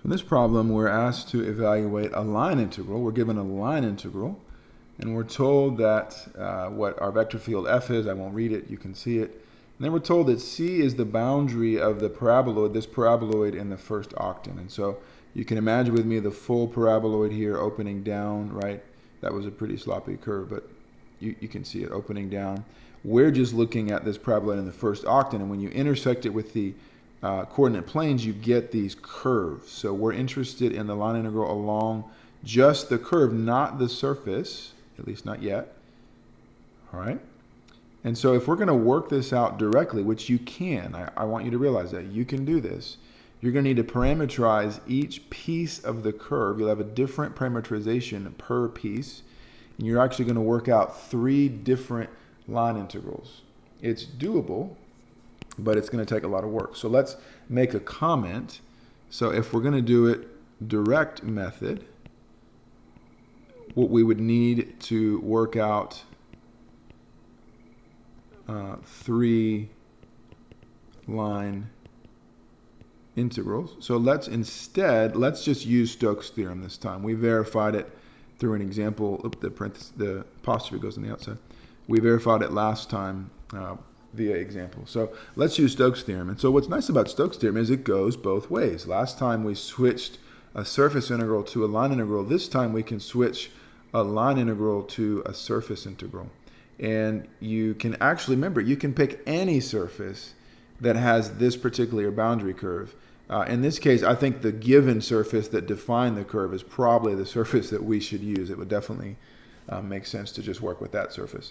In this problem, we're asked to evaluate a line integral. We're given a line integral, and we're told that what our vector field f is. I won't read it. You can see it. And then we're told that c is the boundary of the paraboloid, this paraboloid in the first octant. And so you can imagine with me the full paraboloid here opening down, right? That was a pretty sloppy curve, but you can see it opening down. We're just looking at this paraboloid in the first octant, and when you intersect it with the coordinate planes, you get these curves. So we're interested in the line integral along just the curve, not the surface, at least not yet. All right? And so if we're going to work this out directly, which you can, I want you to realize that you can do this, you're going to need to parameterize each piece of the curve. You'll have a different parameterization per piece, and you're actually going to work out 3 different line integrals. It's doable, but it's going to take a lot of work. So let's make a comment. So if we're going to do it direct method, what we would need to work out 3 line integrals. So let's just use Stokes Theorem this time. We verified it through an example. The apostrophe goes on the outside. We verified it last time via example. So let's use Stokes Theorem. And so what's nice about Stokes Theorem is it goes both ways. Last time we switched a surface integral to a line integral. This time we can switch a line integral to a surface integral. And you can actually, remember, you can pick any surface that has this particular boundary curve. In this case, I think the given surface that defined the curve is probably the surface that we should use. It would definitely make sense to just work with that surface.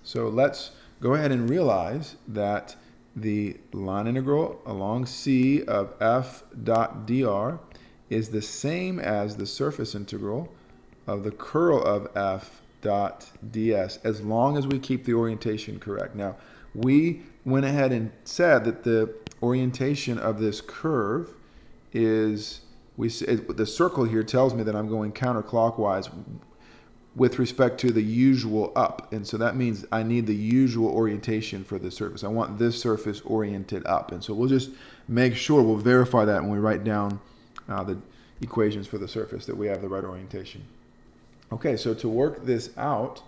So let's go ahead and realize that the line integral along C of f dot dr is the same as the surface integral of the curl of f dot ds, as long as we keep the orientation correct. Now, we went ahead and said that the orientation of this curve is, the circle here tells me that I'm going counterclockwise with respect to the usual up. And so that means I need the usual orientation for the surface. I want this surface oriented up. And so we'll just make sure, we'll verify that when we write down the equations for the surface, that we have the right orientation. Okay, so to work this out,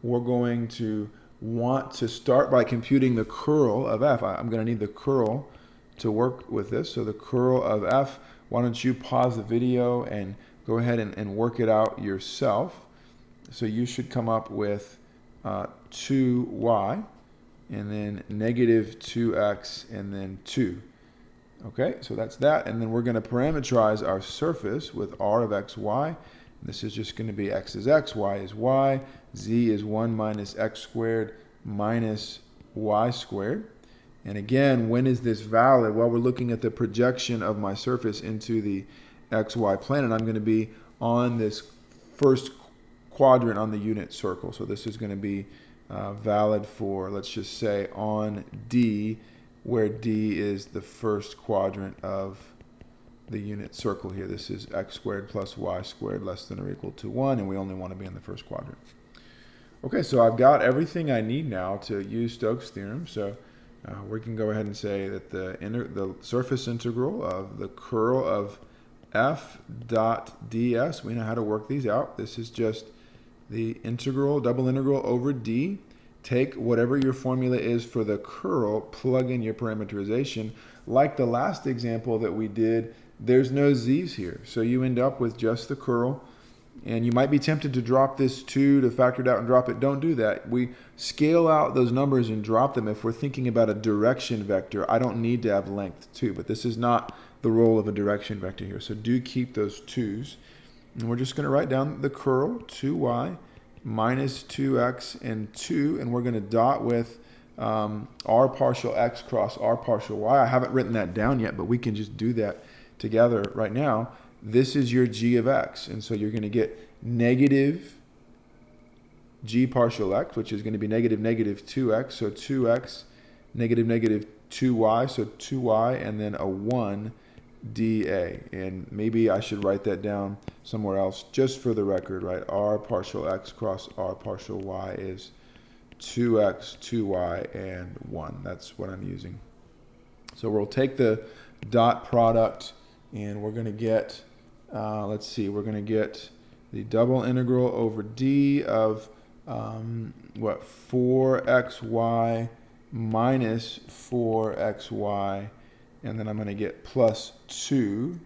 we're going to want to start by computing the curl of f. I'm going to need the curl to work with this. So the curl of f, why don't you pause the video and go ahead and work it out yourself. So you should come up with 2y, and then negative 2x, and then 2. Okay, so that's that. And then we're going to parameterize our surface with r of xy. This is just going to be x is x, y is y, z is 1 minus x squared minus y squared. And again, when is this valid? Well, we're looking at the projection of my surface into the xy plane, and I'm going to be on this first quadrant on the unit circle. So this is going to be valid for, let's just say, on D, where D is the first quadrant of the unit circle here. This is x squared plus y squared less than or equal to 1, and we only want to be in the first quadrant. Okay, so I've got everything I need now to use Stokes Theorem. So we can go ahead and say that the surface integral of the curl of f dot ds, we know how to work these out. This is just the integral, double integral over d. Take whatever your formula is for the curl, plug in your parameterization. Like the last example that we did, there's no z's here. So you end up with just the curl. And you might be tempted to drop this 2 to factor it out and drop it. Don't do that. We scale out those numbers and drop them if we're thinking about a direction vector. I don't need to have length 2, but this is not the role of a direction vector here. So do keep those 2's. And we're just going to write down the curl, 2y minus 2x and 2. And we're going to dot with r partial x cross r partial y. I haven't written that down yet, but we can just do that together right now. This is your g of x, and so you're going to get negative g partial x, which is going to be negative 2x, so 2x, negative 2y, so 2y, and then a 1 dA. And maybe I should write that down somewhere else just for the record, right? R partial x cross r partial y is 2x, 2y, and 1. That's what I'm using. So we'll take the dot product and we're going to get, let's see, we're going to get the double integral over d of, 4xy minus 4xy, and then I'm going to get plus 2.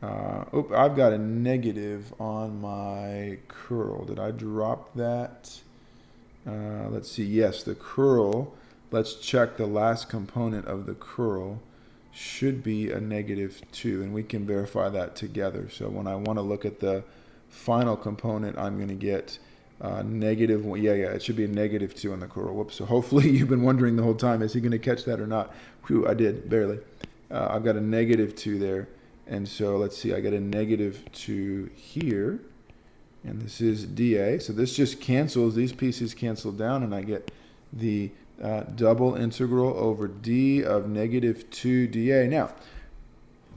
I've got a negative on my curl. Did I drop that? Let's see. Yes, the curl. Let's check the last component of the curl. Should be a negative 2, and we can verify that together. So when I want to look at the final component, I'm going to get negative 1. Yeah, it should be a negative 2 on the curl. Whoops. So hopefully you've been wondering the whole time, is he going to catch that or not? Whew, I did, barely. I've got a negative 2 there. And so let's see, I get a negative 2 here, and this is dA. So this just cancels, these pieces cancel down, and I get the double integral over d of negative 2 dA. Now,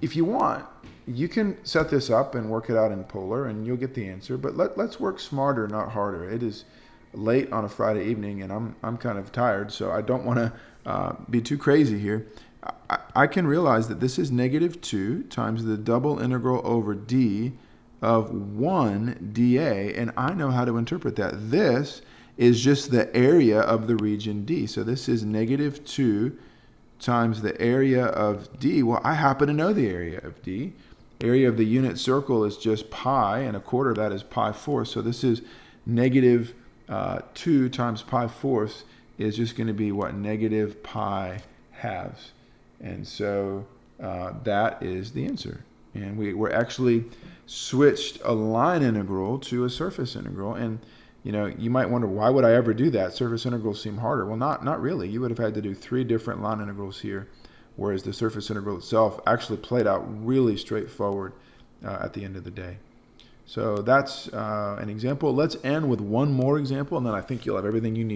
if you want, you can set this up and work it out in polar, and you'll get the answer. But let's work smarter, not harder. It is late on a Friday evening, and I'm kind of tired, so I don't want to be too crazy here. I can realize that this is negative 2 times the double integral over d of 1 dA, and I know how to interpret that. This is just the area of the region D. So this is negative 2 times the area of D. Well, I happen to know the area of D. Area of the unit circle is just pi, and a quarter of that is pi fourths. So this is negative 2 times pi fourths is just going to be what? Negative pi halves. And so that is the answer. And we're actually switched a line integral to a surface integral. And you might wonder, why would I ever do that? Surface integrals seem harder. Well, not really. You would have had to do 3 different line integrals here, whereas the surface integral itself actually played out really straightforward at the end of the day. So that's an example. Let's end with one more example, and then I think you'll have everything you need.